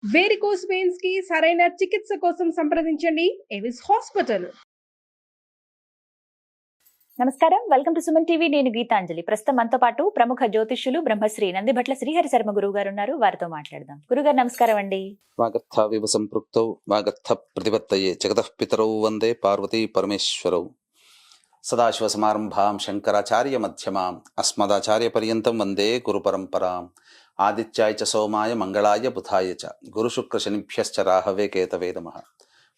Varicose veins కి సరైన చికిత్స కోసం సంప్రదించండి ఎవిస్ హాస్పిటల్. నమస్కారం, వెల్కమ్ టు సుమన్ టీవీ. నేను గీతాంజలి. ప్రస్తుతం మనతో పాటు ప్రముఖ జ్యోతిష్యులు బ్రహ్మశ్రీ నందిభట్ల శ్రీహరి శర్మ గురువు గారు ఉన్నారు. వారితో మాట్లాడదాం. గురుగారు నమస్కారం అండి. వాగర్థ వివ సంపృక్తౌ వాగర్థ ప్రతిపత్తయే జగతః పితరౌ వందే పార్వతీ పరమేశ్వరౌ. సదాశివ సమారంభాం శంకరాచార్య మధ్యమాం అస్మదాచార్య పర్యంతం వందే గురు పరంపరాం. ఆదిత్యాయ చ సోమాయ మంగళాయ బుధాయ చ గురు శుక్ర శనిభ్యశ్చ రాహవే కేతవే నమః.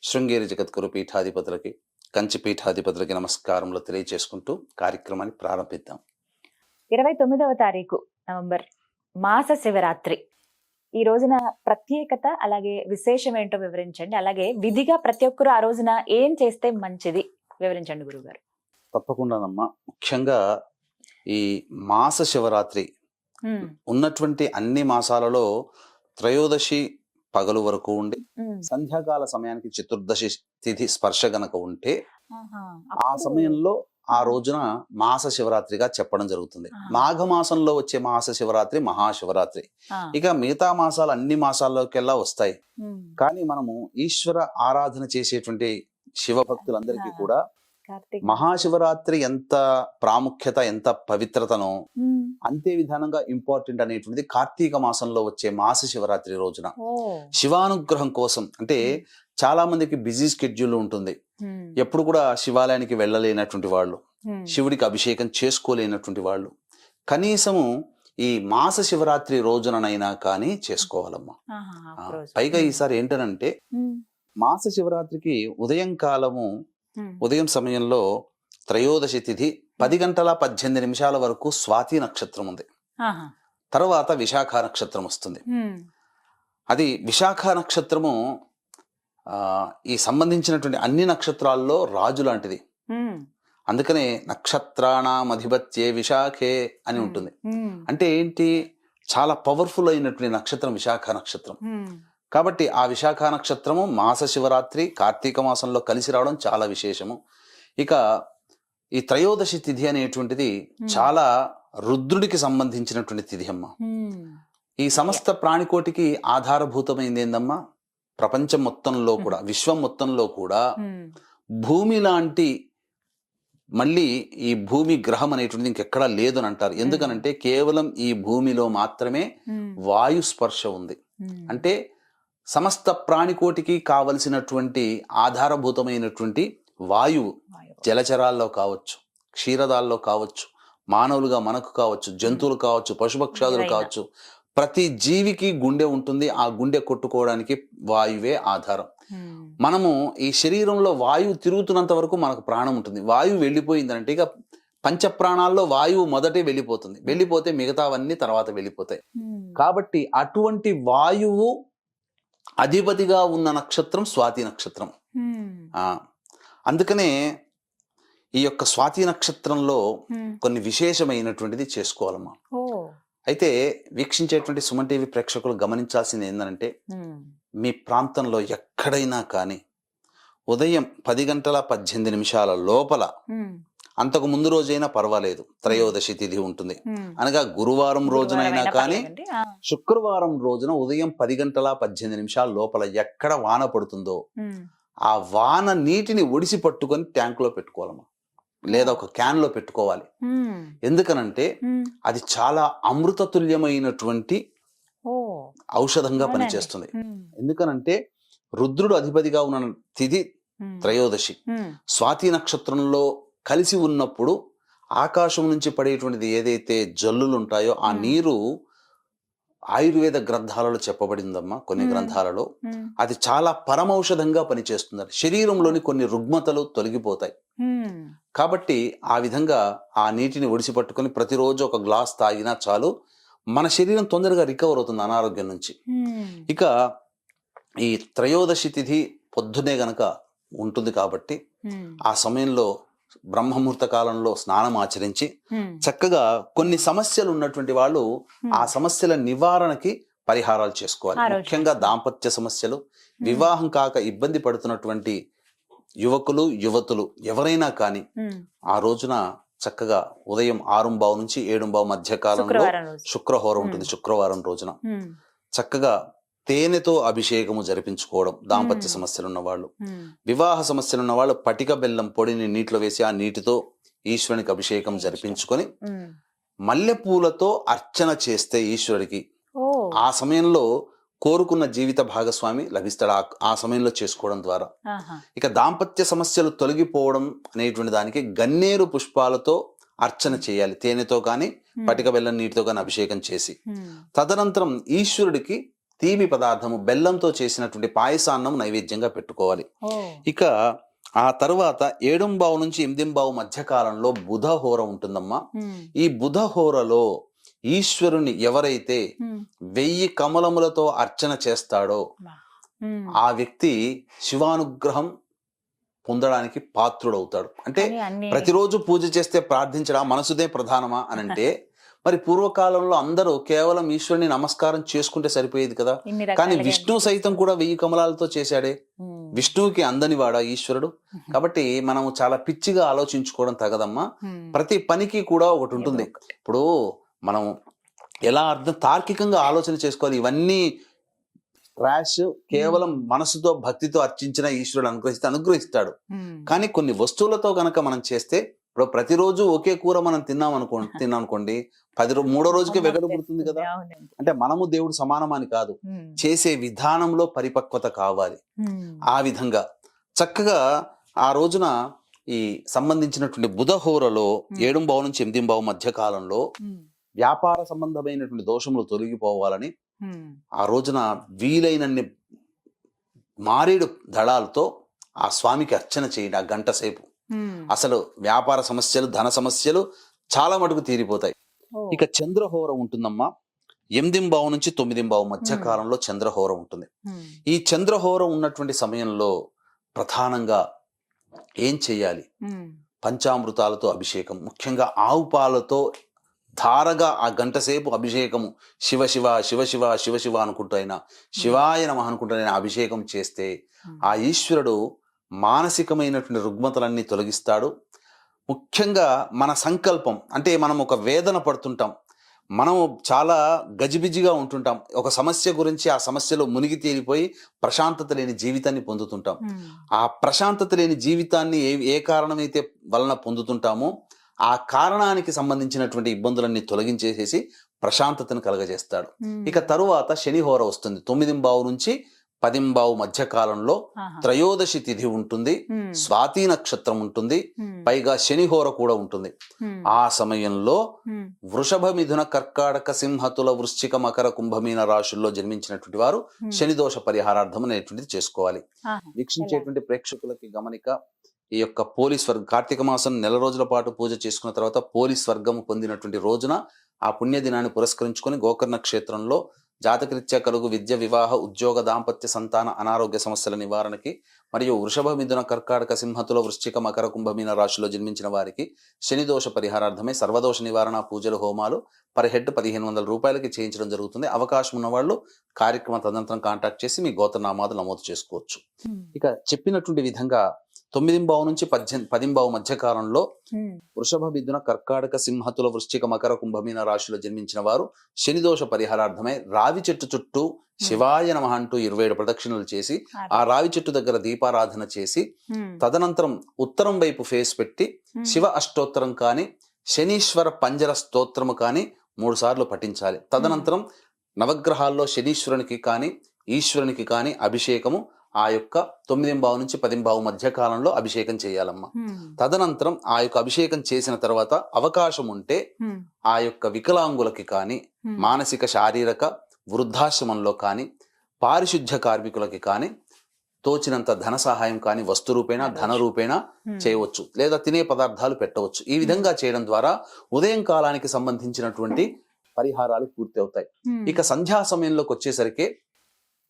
శృంగేరి జగద్గురు పీఠాధిపతులకి, కంచి పీఠాధిపతులకి నమస్కారములు తెలియజేసుకుంటూ కార్యక్రమాన్ని ప్రారంభిద్దాం. 29వ తారీఖు నవంబర్ మాస శివరాత్రి. ఈ రోజున ప్రత్యేకత అలాగే విశేషం ఏంటో వివరించండి. అలాగే విధిగా ప్రతి ఒక్కరు ఆ రోజున ఏం చేస్తే మంచిది వివరించండి గురుగారు. తప్పకుండానమ్మా. ముఖ్యంగా ఈ మాస శివరాత్రి ఉన్నటువంటి అన్ని మాసాలలో త్రయోదశి పగలు వరకు ఉండి సంధ్యాకాల సమయానికి చతుర్దశి తిథి స్పర్శ గనక ఉంటే ఆ సమయంలో ఆ రోజున మాస శివరాత్రిగా చెప్పడం జరుగుతుంది. మాఘమాసంలో వచ్చే మాస శివరాత్రి మహాశివరాత్రి. ఇక మిగతా మాసాలు అన్ని మాసాల్లోకెల్లా వస్తాయి. కానీ మనము ఈశ్వర ఆరాధన చేసేటువంటి శివభక్తులందరికీ కూడా మహాశివరాత్రి ఎంత ప్రాముఖ్యత, ఎంత పవిత్రతనో అంతే విధానంగా ఇంపార్టెంట్ అనేటువంటిది కార్తీక మాసంలో వచ్చే మాస శివరాత్రి రోజున శివానుగ్రహం కోసం. అంటే చాలా మందికి బిజీ స్కెడ్యూల్ ఉంటుంది. ఎప్పుడు కూడా శివాలయానికి వెళ్ళలేనటువంటి వాళ్ళు, శివుడికి అభిషేకం చేసుకోలేనటువంటి వాళ్ళు కనీసము ఈ మాస శివరాత్రి రోజుననైనా కానీ చేసుకోవాలమ్మా. పైగా ఈసారి ఏంటనంటే మాస శివరాత్రికి ఉదయం సమయంలో త్రయోదశి తిథి 10:18 వరకు స్వాతి నక్షత్రం ఉంది. తర్వాత విశాఖ నక్షత్రం వస్తుంది. అది విశాఖ నక్షత్రము ఈ సంబంధించినటువంటి అన్ని నక్షత్రాల్లో రాజు లాంటిది. అందుకనే నక్షత్రాణామధిపత్యే విశాఖే అని ఉంటుంది. అంటే ఏంటి, చాలా పవర్ఫుల్ అయినటువంటి నక్షత్రం విశాఖ నక్షత్రం. కాబట్టి ఆ విశాఖ నక్షత్రము మాస శివరాత్రి కార్తీక మాసంలో కలిసి రావడం చాలా విశేషము. ఇక ఈ త్రయోదశి తిథి అనేటువంటిది చాలా రుద్రుడికి సంబంధించినటువంటి తిథి అమ్మా. ఈ సమస్త ప్రాణికోటికి ఆధారభూతమైంది ఏందమ్మా, ప్రపంచం మొత్తంలో కూడా, విశ్వం మొత్తంలో కూడా భూమి లాంటి మళ్ళీ ఈ భూమి గ్రహం అనేటువంటిది ఇంకెక్కడా లేదు అని అంటారు. ఎందుకనంటే కేవలం ఈ భూమిలో మాత్రమే వాయు స్పర్శ ఉంది. అంటే సమస్త ప్రాణికోటికి కావలసినటువంటి ఆధారభూతమైనటువంటి వాయువు జలచరాల్లో కావచ్చు, క్షీరదాల్లో కావచ్చు, మానవులుగా మనకు కావచ్చు, జంతువులు కావచ్చు, పశుపక్షాదులు కావచ్చు, ప్రతి జీవికి గుండె ఉంటుంది. ఆ గుండె కొట్టుకోవడానికి వాయువే ఆధారం. మనము ఈ శరీరంలో వాయువు తిరుగుతున్నంత వరకు మనకు ప్రాణం ఉంటుంది. వాయువు వెళ్ళిపోయిందంటే ఇక పంచప్రాణాల్లో వాయువు మొదటే వెళ్ళిపోతుంది. వెళ్ళిపోతే మిగతావన్నీ తర్వాత వెళ్ళిపోతాయి. కాబట్టి అటువంటి వాయువు అధిపతిగా ఉన్న నక్షత్రం స్వాతి నక్షత్రం. అందుకనే ఈ యొక్క స్వాతి నక్షత్రంలో కొన్ని విశేషమైనటువంటిది చేసుకోవాలమ్మా. అయితే వీక్షించేటువంటి సుమన్ టీవీ ప్రేక్షకులు గమనించాల్సింది ఏంటంటే, మీ ప్రాంతంలో ఎక్కడైనా కానీ ఉదయం 10:18 లోపల, అంతకు ముందు రోజైనా పర్వాలేదు, త్రయోదశి తిథి ఉంటుంది అనగా గురువారం రోజునైనా కానీ శుక్రవారం రోజున ఉదయం 10:18 లోపల ఎక్కడ వాన పడుతుందో ఆ వాన నీటిని ఒడిసి పట్టుకొని ట్యాంక్ లో పెట్టుకోవాలమ్మా, లేదా ఒక క్యాన్ లో పెట్టుకోవాలి. ఎందుకనంటే అది చాలా అమృతతుల్యమైనటువంటి ఔషధంగా పనిచేస్తుంది. ఎందుకనంటే రుద్రుడు అధిపతిగా ఉన్న తిథి త్రయోదశి. స్వాతి నక్షత్రంలో కలిసి ఉన్నప్పుడు ఆకాశం నుంచి పడేటువంటిది ఏదైతే జల్లులు ఉంటాయో ఆ నీరు ఆయుర్వేద గ్రంథాలలో చెప్పబడిందమ్మా. కొన్ని గ్రంథాలలో అది చాలా పరమౌషధంగా పనిచేస్తుంది. శరీరంలోని కొన్ని రుగ్మతలు తొలగిపోతాయి. కాబట్టి ఆ విధంగా ఆ నీటిని ఒడిసి పట్టుకొని ప్రతిరోజు ఒక గ్లాస్ తాగినా చాలు, మన శరీరం తొందరగా రికవర్ అవుతుంది అనారోగ్యం నుంచి. ఇక ఈ త్రయోదశి తిథి పొద్దునే గనక ఉంటుంది కాబట్టి ఆ సమయంలో బ్రహ్మముహూర్త కాలంలో స్నానం ఆచరించి చక్కగా కొన్ని సమస్యలు ఉన్నటువంటి వాళ్ళు ఆ సమస్యల నివారణకి పరిహారాలు చేసుకోవాలి. ముఖ్యంగా దాంపత్య సమస్యలు, వివాహం కాక ఇబ్బంది పడుతున్నటువంటి యువకులు యువతులు ఎవరైనా కానీ ఆ రోజున చక్కగా ఉదయం 6:15 నుంచి 7:15 మధ్య కాలంలో శుక్రహోర ఉంటుంది. శుక్రవారం రోజున చక్కగా తేనెతో అభిషేకము జరిపించుకోవడం దాంపత్య సమస్యలు ఉన్నవాళ్ళు. వివాహ సమస్యలు ఉన్నవాళ్ళు పటిక బెల్లం పొడిని నీటిలో వేసి ఆ నీటితో ఈశ్వరునికి అభిషేకం జరిపించుకొని మల్లెపూలతో అర్చన చేస్తే ఈశ్వరుడికి ఆ సమయంలో కోరుకున్న జీవిత భాగస్వామి లభిస్తాడు ఆ సమయంలో చేసుకోవడం ద్వారా. ఇక దాంపత్య సమస్యలు తొలగిపోవడం అనేటువంటి దానికి గన్నేరు పుష్పాలతో అర్చన చేయాలి, తేనెతో కానీ పటిక బెల్లం నీటితో కానీ అభిషేకం చేసి. తదనంతరం ఈశ్వరుడికి తీపి పదార్థము బెల్లంతో చేసినటువంటి పాయసాన్నం నైవేద్యంగా పెట్టుకోవాలి. ఇక ఆ తర్వాత 7:15 నుంచి 8:15 మధ్య కాలంలో బుధహోర ఉంటుందమ్మా. ఈ బుధహోరలో ఈశ్వరుని ఎవరైతే 1000 కమలములతో అర్చన చేస్తాడో ఆ వ్యక్తి శివానుగ్రహం పొందడానికి పాత్రుడవుతాడు. అంటే ప్రతిరోజు పూజ చేస్తే ప్రార్థించడా మనసుదే ప్రధానమా అని అంటే మరి పూర్వకాలంలో అందరూ కేవలం ఈశ్వరుని నమస్కారం చేసుకుంటే సరిపోయేది కదా. కానీ విష్ణు సైతం కూడా 1000 కమలాలతో చేశాడే. విష్ణువుకి అందనివాడా ఈశ్వరుడు? కాబట్టి మనము చాలా పిచ్చిగా ఆలోచించుకోవడం తగదమ్మా. ప్రతి పనికి కూడా ఒకటి ఉంటుంది. ఇప్పుడు మనం ఎలా తార్కికంగా ఆలోచన చేసుకోవాలి. ఇవన్నీ ర్యాష్ కేవలం మనసుతో భక్తితో అర్చించిన ఈశ్వరుడు అనుగ్రహిస్తాడు. కానీ కొన్ని వస్తువులతో గనక మనం చేస్తే, ఇప్పుడు ప్రతిరోజు ఒకే కూర మనం తిన్నామనుకోండి 3వ రోజుకే వెగడు పుడుతుంది కదా. అంటే మనము దేవుడు సమానమని కాదు, చేసే విధానంలో పరిపక్వత కావాలి. ఆ విధంగా చక్కగా ఆ రోజున ఈ సంబంధించినటువంటి బుధహోరలో 7:15 నుంచి 8:15 మధ్య కాలంలో వ్యాపార సంబంధమైనటువంటి దోషములు తొలగిపోవాలని ఆ రోజున వీలైనన్ని మారేడు దళాలతో ఆ స్వామికి అర్చన చేయండి. ఆ గంట సేపు అసలు వ్యాపార సమస్యలు, ధన సమస్యలు చాలా మటుకు తీరిపోతాయి. ఇక చంద్రహోర ఉంటుందమ్మా. 8:15 నుంచి 9:15 మధ్య కాలంలో చంద్రహోర ఉంటుంది. ఈ చంద్రహోర ఉన్నటువంటి సమయంలో ప్రధానంగా ఏం చెయ్యాలి? పంచామృతాలతో అభిషేకం, ముఖ్యంగా ఆవు పాలతో ధారగా ఆ గంట సేపు అభిషేకము శివ శివ శివ శివ శివ శివ అనుకుంటూ అయినా శివాయ నమః అనుకుంటూ అయినా అభిషేకం చేస్తే ఆ ఈశ్వరుడు మానసికమైనటువంటి రుగ్మతలన్నీ తొలగిస్తాడు. ముఖ్యంగా మన సంకల్పం అంటే మనం ఒక వేదన పడుతుంటాం, మనం చాలా గజిబిజిగా ఉంటుంటాం, ఒక సమస్య గురించి ఆ సమస్యలో మునిగి తేలిపోయి ప్రశాంతత లేని జీవితాన్ని పొందుతుంటాం. ఆ ప్రశాంతత లేని జీవితాన్ని ఏ కారణమైతే వలన పొందుతుంటామో ఆ కారణానికి సంబంధించినటువంటి ఇబ్బందులన్నీ తొలగించేసేసి ప్రశాంతతను కలగజేస్తాడు. ఇక తరువాత శనిహోర వస్తుంది. 9:15 నుంచి 10:15 మధ్య కాలంలో త్రయోదశి తిథి ఉంటుంది, స్వాతి నక్షత్రం ఉంటుంది, పైగా శనిహోర కూడా ఉంటుంది. ఆ సమయంలో వృషభ, మిథున, కర్కాటక, సింహతుల, వృశ్చిక, మకర, కుంభమీన రాశుల్లో జన్మించినటువంటి వారు శనిదోష పరిహారార్థం అనేటువంటిది చేసుకోవాలి. వీక్షించేటువంటి ప్రేక్షకులకి గమనిక, ఈ యొక్క పోలీస్ వర్గం కార్తీక మాసం 4 రోజుల పాటు పూజ చేసుకున్న తర్వాత పోలీస్ వర్గం పొందినటువంటి రోజున ఆ పుణ్య దినాన్ని పురస్కరించుకొని గోకర్ణ క్షేత్రంలో జాతకరీత్యా కలుగు విద్య, వివాహ, ఉద్యోగ, దాంపత్య, సంతాన, అనారోగ్య సమస్యల నివారణకి మరియు వృషభ, మిథున, కర్కాటక, సింహతుల, వృశ్చిక, మకర, కుంభమీన రాశిలో జన్మించిన వారికి శని దోష పరిహారార్థమై సర్వదోష నివారణ పూజలు, హోమాలు పర్ హెడ్ 1500 రూపాయలకి చేయించడం జరుగుతుంది. అవకాశం ఉన్న వాళ్ళు కార్యక్రమ తదనంతరం కాంటాక్ట్ చేసి మీ గోత్రనామాలు నమోదు చేసుకోవచ్చు. ఇక చెప్పినటువంటి విధంగా 9:15 నుంచి 10:15 మధ్య కాలంలో వృషభ, మిథున, కర్కాటక, సింహతుల, వృశ్చిక, మకర, కుంభమీన రాశిలో జన్మించిన వారు శనిదోష పరిహారార్థమై రావి చెట్టు చుట్టూ శివాయ నమః అంటూ 27 ప్రదక్షిణలు చేసి ఆ రావి చెట్టు దగ్గర దీపారాధన చేసి తదనంతరం ఉత్తరం వైపు ఫేస్ పెట్టి శివ అష్టోత్తరం కానీ శనీశ్వర పంజర స్తోత్రము కానీ 3 సార్లు పఠించాలి. తదనంతరం నవగ్రహాల్లో శనీశ్వరునికి కానీ ఈశ్వరునికి కానీ అభిషేకము ఆ యొక్క 9:15 నుంచి 10:15 మధ్య కాలంలో అభిషేకం చేయాలమ్మా. తదనంతరం ఆ యొక్క అభిషేకం చేసిన తర్వాత అవకాశం ఉంటే ఆ యొక్క వికలాంగులకి కానీ మానసిక, శారీరక వృద్ధాశ్రమంలో కానీ పారిశుద్ధ్య కార్మికులకి కానీ తోచినంత ధన సహాయం కానీ వస్తు రూపేణ, ధన రూపేణ చేయవచ్చు, లేదా తినే పదార్థాలు పెట్టవచ్చు. ఈ విధంగా చేయడం ద్వారా ఉదయం కాలానికి సంబంధించినటువంటి పరిహారాలు పూర్తి అవుతాయి. ఇక సంధ్యా సమయంలోకి వచ్చేసరికి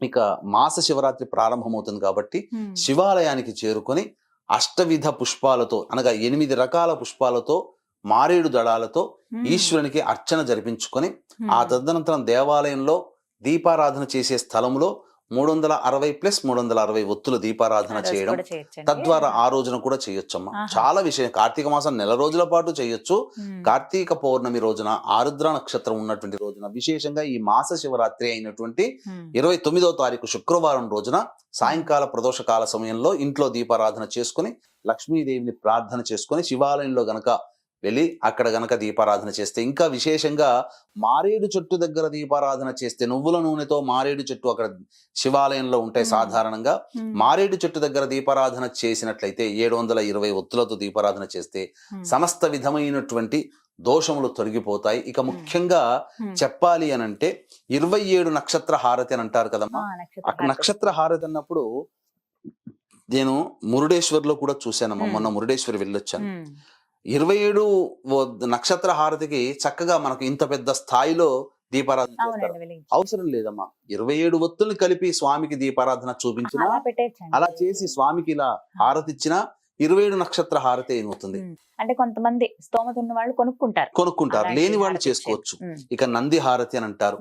ఇక మాస శివరాత్రి ప్రారంభమవుతుంది కాబట్టి శివాలయానికి చేరుకొని అష్టవిధ పుష్పాలతో అనగా 8 రకాల పుష్పాలతో మారేడు దళాలతో ఈశ్వరునికి అర్చన జరిపించుకొని ఆ తదనంతరం దేవాలయంలో దీపారాధన చేసే స్థలంలో 360 ప్లస్ 360 ఒత్తుల దీపారాధన చేయడం, తద్వారా ఆ రోజున కూడా చేయొచ్చమ్మా. చాలా విషయం. కార్తీక మాసం నెల రోజుల పాటు చేయొచ్చు. కార్తీక పౌర్ణమి రోజున ఆరుద్ర నక్షత్రం ఉన్నటువంటి రోజున విశేషంగా ఈ మాస శివరాత్రి అయినటువంటి 29వ తారీఖు శుక్రవారం రోజున సాయంకాల ప్రదోషకాల సమయంలో ఇంట్లో దీపారాధన చేసుకుని లక్ష్మీదేవిని ప్రార్థన చేసుకుని శివాలయంలో గనక వెళ్ళి అక్కడ గనక దీపారాధన చేస్తే, ఇంకా విశేషంగా మారేడు చెట్టు దగ్గర దీపారాధన చేస్తే, నువ్వుల నూనెతో మారేడు చెట్టు అక్కడ శివాలయంలో ఉంటాయి సాధారణంగా. మారేడు చెట్టు దగ్గర దీపారాధన చేసినట్లయితే 720 ఒత్తులతో దీపారాధన చేస్తే సమస్త విధమైనటువంటి దోషములు తొలగిపోతాయి. ఇక ముఖ్యంగా చెప్పాలి అనంటే 27 నక్షత్ర హారతి అని అంటారు కదమ్మా. నక్షత్ర హారతి అన్నప్పుడు నేను మురుడేశ్వర్లో కూడా చూశానమ్మా. మొన్న మురుడేశ్వరి వెళ్ళొచ్చాను. 27 నక్షత్ర హారతికి చక్కగా మనకు ఇంత పెద్ద స్థాయిలో దీపారాధన చేస్తారు. అవసరం లేదమ్మా. 27 ఒత్తుల్ని కలిపి స్వామికి దీపారాధన చూపించినా, అలా చేసి స్వామికి ఇలా హారతి ఇచ్చినా 27 నక్షత్ర హారతి ఏమవుతుంది. అంటే కొంతమంది స్తోమత ఉన్న వాళ్ళు కొనుక్కుంటారు, లేని వాళ్ళు చేసుకోవచ్చు. ఇక నంది హారతి అని అంటారు.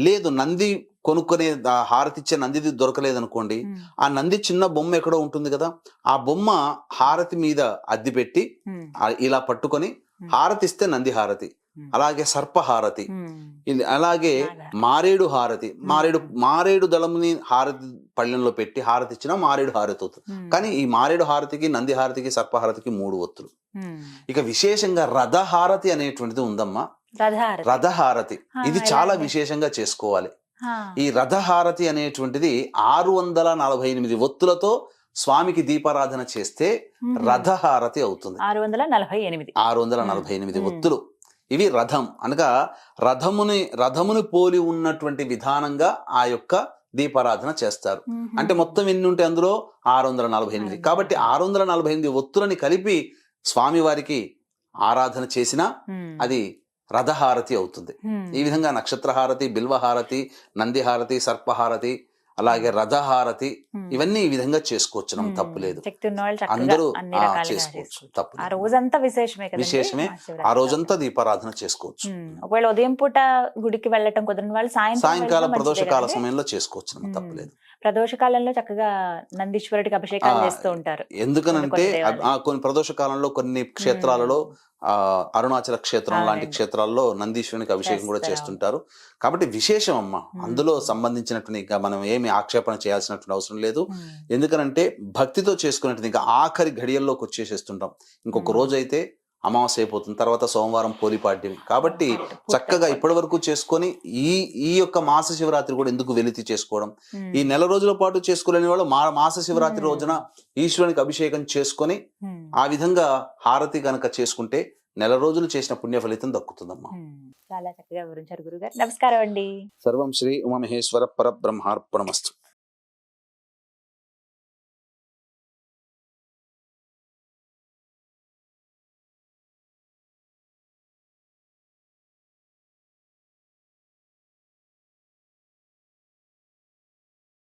లేదు, నంది కొనుక్కునే హారతి ఇచ్చే నందిది దొరకలేదు అనుకోండి, ఆ నంది చిన్న బొమ్మ ఎక్కడో ఉంటుంది కదా, ఆ బొమ్మ హారతి మీద అద్ది పెట్టి ఇలా పట్టుకొని హారతి ఇస్తే నంది హారతి. అలాగే సర్పహారతి, అలాగే మారేడు హారతి. మారేడు దళముని హారతి పళ్ళెంలో పెట్టి హారతి ఇచ్చినా మారేడు హారతి అవుతుంది. కానీ ఈ మారేడు హారతికి, నంది హారతికి, సర్పహారతికి 3 ఒత్తులు. ఇక విశేషంగా రథహారతి అనేటువంటిది ఉందమ్మా. రథహారతి ఇది చాలా విశేషంగా చేసుకోవాలి. ఈ రథహారతి అనేటువంటిది 648 ఒత్తులతో స్వామికి దీపారాధన చేస్తే రథహారతి అవుతుంది. 648 ఒత్తులు. ఇవి రథం అనగా రథముని పోలి ఉన్నటువంటి విధానంగా ఆ యొక్క దీపారాధన చేస్తారు. అంటే మొత్తం ఎన్ని ఉంటాయి అందులో? 648. కాబట్టి 648 ఒత్తులని కలిపి స్వామి వారికి ఆరాధన చేసినా అది రథహారతి అవుతుంది. ఈ విధంగా నక్షత్రహారతి, బిల్వహారతి, నందిహారతి, సర్పహారతి, అలాగే రథహారతి, ఇవన్నీ ఈ విధంగా చేసుకోవచ్చు. తప్పులేదు, అందరూ చేసుకోవచ్చు. తప్పు విశేషమే. ఆ రోజంతా దీపారాధన చేసుకోవచ్చు. ఒకవేళ ఉదయం పూట గుడికి వెళ్ళటం కుదరని వాళ్ళు సాయంకాల ప్రదోషకాల సమయంలో చేసుకోవచ్చు. తప్పులేదు. ప్రదోషకాలంలో చక్కగా నందీశ్వరుడికి అభిషేకాలు చేస్తూ ఉంటారు. ఎందుకనంటే కొన్ని ప్రదోష కాలంలో కొన్ని క్షేత్రాలలో, అరుణాచల క్షేత్రం లాంటి క్షేత్రాల్లో నందీశ్వరునికి అభిషేకం కూడా చేస్తుంటారు. కాబట్టి విశేషం అమ్మా. అందులో సంబంధించినటువంటి ఇంకా మనం ఏమి ఆక్షేపణ చేయాల్సినటువంటి అవసరం లేదు. ఎందుకనంటే భక్తితో చేసుకున్నట్టు ఇంకా ఆఖరి ఘడియల్లోకి వచ్చేసేస్తుంటాం. ఇంకొక రోజు అయితే అమావాస్య అయిపోతుంది, తర్వాత సోమవారం పోలిపాడ్యం. కాబట్టి చక్కగా ఇప్పటి వరకు చేసుకొని ఈ యొక్క మాస శివరాత్రి కూడా ఎందుకు వెలితి చేసుకోవడం. ఈ నెల రోజుల పాటు చేసుకోలేని వాళ్ళు మాస శివరాత్రి రోజున ఈశ్వరునికి అభిషేకం చేసుకొని ఆ విధంగా హారతి కనుక చేసుకుంటే నెల రోజులు చేసిన పుణ్య ఫలితం దక్కుతుందమ్మా. చాలా చక్కగా వివరించారు గురుగారు. నమస్కారం అండి. సర్వం శ్రీ ఉమామహేశ్వర పరబ్రహ్మార్పణమస్తు.